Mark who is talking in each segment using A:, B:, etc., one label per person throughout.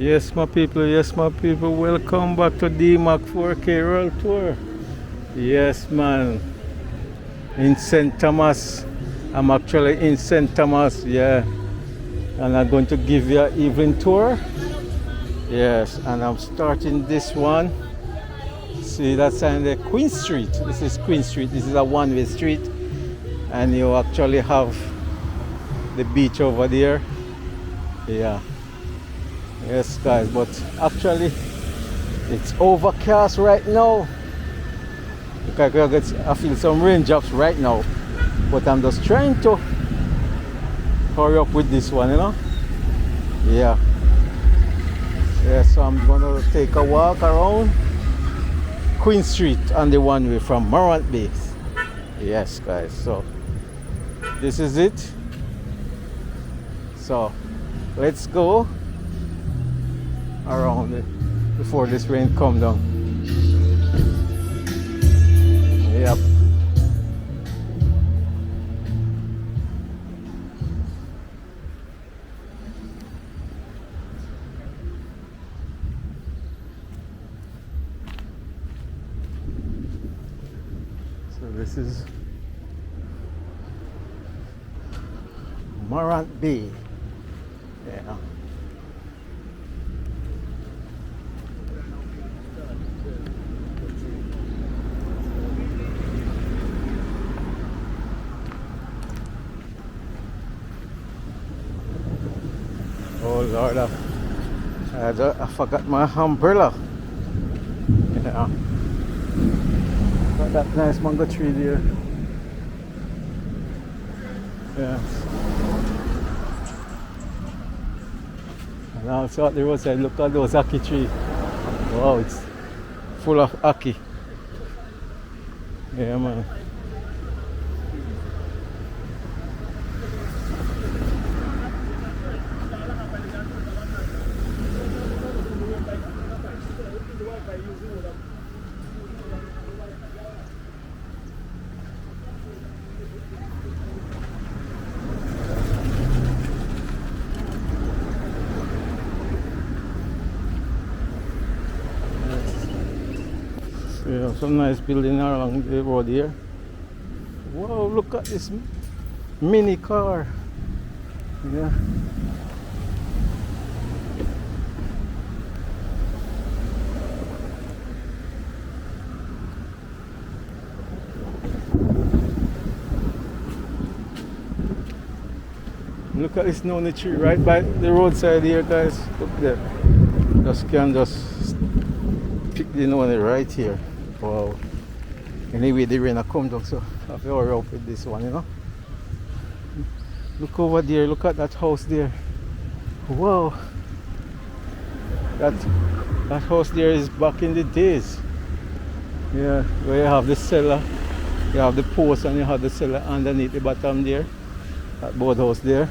A: Yes, my people, welcome back to the MACK 4K World Tour. Yes, man, in St. Thomas. I'm actually in St. Thomas, yeah, and I'm going to give you an evening tour. Yes, and I'm starting this one. See that sign there, Queen Street. This is Queen Street. This is a one-way street, and you actually have the beach over there. Yeah. Yes, guys, but actually it's overcast right now. I feel some raindrops right now, but I'm just trying to hurry up with this one, you know. Yeah. Yeah, so I'm gonna take a walk around Queen Street on the one way from Morant base. Yes, guys, so this is it. So let's go around it before this rain come down. Yep. So this is Morant Bay. Yeah. Oh Lord, I forgot my umbrella. Yeah. Got that nice mango tree there. Yeah. And also at the roadside, look at those ackee trees. Wow, it's full of ackee. Yeah, man. Yeah, some nice building along the road here. Wow, look at this mini car. Yeah. Look at this noni tree right by the roadside here, guys. Look there. Just pick the noni right here. Wow. Anyway, the rain come down, so I have to hurry up with this one, you know. Look over there, look at that house there. Wow. That house there is back in the days. Yeah, where you have the cellar, you have the post, and you have the cellar underneath the bottom there. That boathouse there.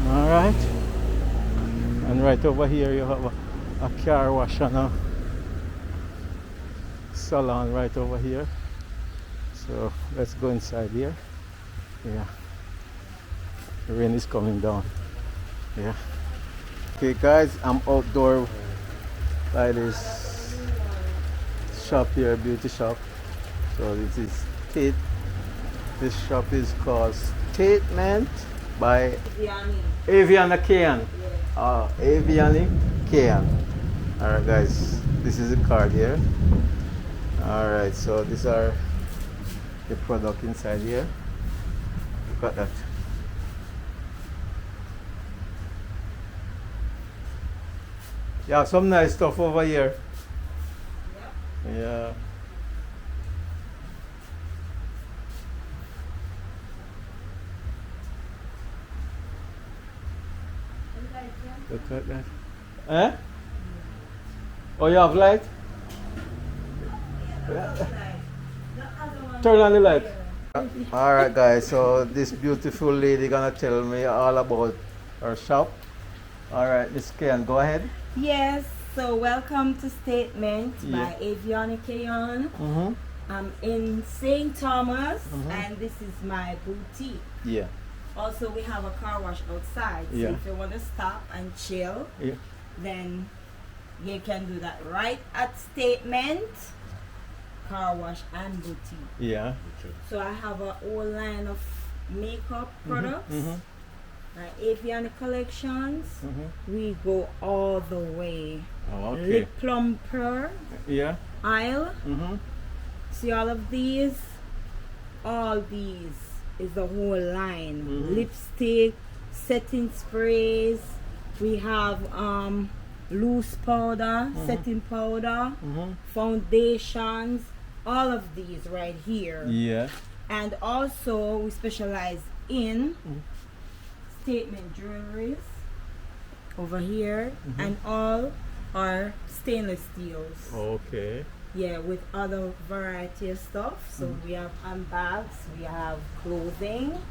A: Alright. And right over here you have a car wash and a salon right over here. So let's go inside here. Yeah. The rain is coming down. Yeah. Okay guys, I'm outdoor by this shop here, beauty shop. So this is Tate. This shop is called Statement by Aviana Kayan. Aviana Kayan. Alright guys, this is the card here. Alright, so these are the product inside here. Look at that. Yeah, some nice stuff over here. Yeah. Look at that. Eh? Oh, you have light? Turn on the light. Alright guys, so this beautiful lady gonna tell me all about her shop. Alright, Miss Ken, go ahead.
B: Yes, so welcome to Statement by Aviana Kayan. I'm in St. Thomas and this is my boutique.
A: Yeah.
B: Also, we have a car wash outside, so if you want to stop and chill, then you can do that right at Statement Car Wash and Boutique.
A: Yeah.
B: So I have a whole line of makeup products. My Avian collections. We go all the way.
A: Oh, okay.
B: Lip plumper
A: Yeah.
B: aisle. See all of these? All these is the whole line. Lipstick, setting sprays. We have loose powder, setting powder, foundations, all of these right here.
A: Yeah.
B: And also we specialize in Statement jewelries over here, and all are stainless steels.
A: Okay.
B: Yeah, with other variety of stuff. So we have handbags, we have clothing,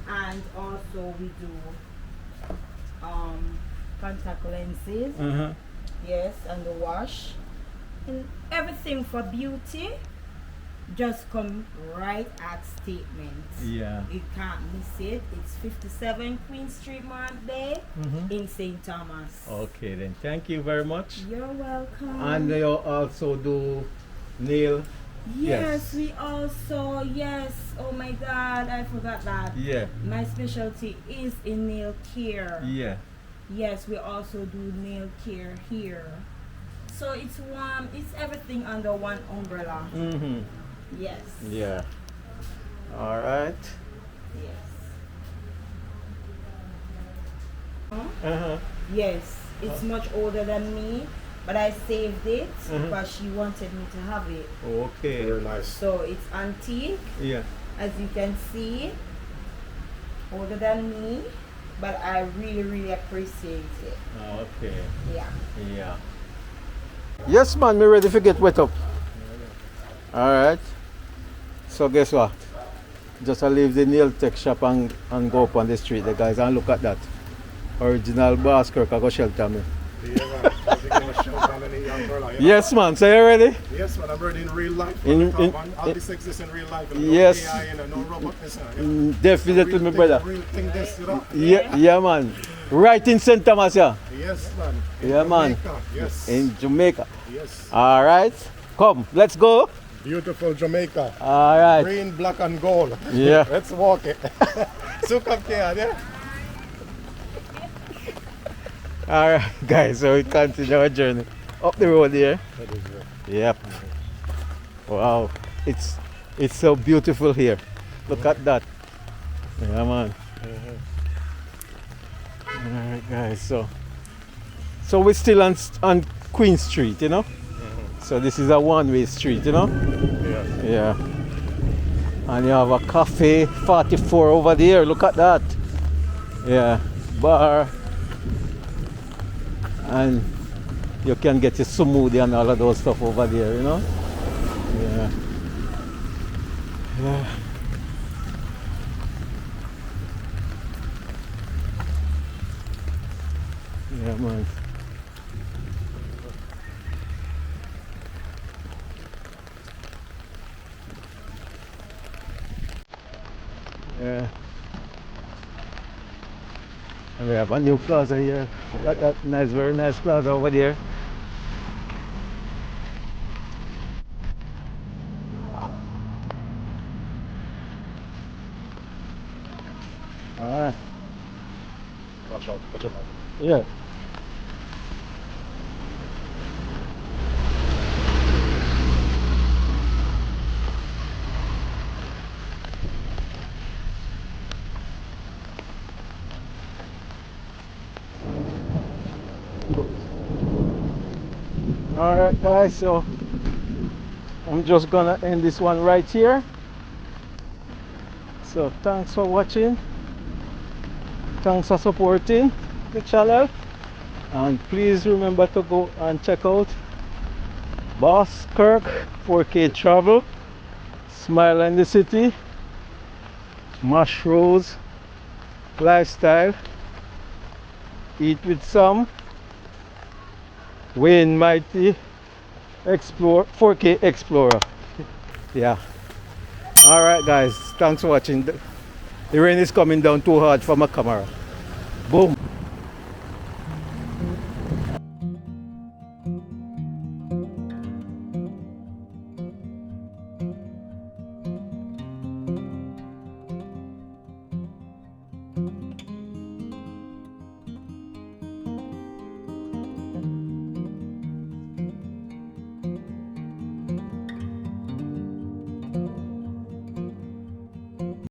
B: and also we do contact lenses. Yes, and the wash and everything for beauty. Just come right at Statement.
A: Yeah.
B: You can't miss it. It's 57 Queen Street, Morant Bay, in St. Thomas.
A: Okay then. Thank you very much.
B: You're welcome.
A: And you also do nail.
B: Yes, we also, yes, oh my God, I forgot that.
A: Yeah.
B: My specialty is in nail care.
A: Yeah.
B: Yes, we also do nail care here. So it's one, it's everything under one umbrella. Yes.
A: Yeah. All right.
B: Yes. Yes, it's much older than me, but I saved it because she wanted me to have it.
A: Okay. Very nice.
B: So it's antique,
A: Yeah.
B: as you can see, older than me, but I really, really appreciate it.
A: Okay.
B: Yeah.
A: Yeah. Yes, man. Me ready to get wet up. All right. So guess what? Just I leave the nail tech shop and go up on the street, the guys, and look at that. Original Boss Kirk, I go shelter me. Yes, man. So you ready?
C: Yes, man. I'm ready in real life. All this exists in real life.
A: Yes.
C: No AI and no robot.
A: Definitely, my brother.
C: Real thing this, you know?
A: Yeah, man. Right in St. Thomas, yeah.
C: Yes, man.
A: Yeah, man.
C: Jamaica. Yes.
A: In Jamaica.
C: Yes.
A: All right. Come, let's go.
C: Beautiful Jamaica.
A: All right.
C: Green, black, and gold.
A: Yeah.
C: Let's walk it. Sukap kaya, yeah?
A: All right, guys. So we continue our journey up the road here.
C: That is it.
A: Yep. Wow. It's so beautiful here. Look at that. Yeah, man. All right, guys. So we're still on Queen Street, you know. So this is a one-way street, you know.
C: Yes.
A: Yeah. And you have a cafe 44 over there. Look at that. Yeah. Bar. And you can get your smoothie and all of those stuff over there, you know. Yeah. Yeah. Yeah, man. Yeah. And we have a new plaza here. That nice, very nice plaza over there. Alright.
C: Watch out. Watch out.
A: Yeah. Alright guys, so I'm just gonna end this one right here. So thanks for watching. Thanks for supporting the channel. And please remember to go and check out Boss Kirk 4K Travel, Smile in the City, Mash Rose Lifestyle, Eat with Some, Wayne Mighty Explore 4K Explorer. Yeah. Alright guys, thanks for watching. The rain is coming down too hard for my camera. Boom.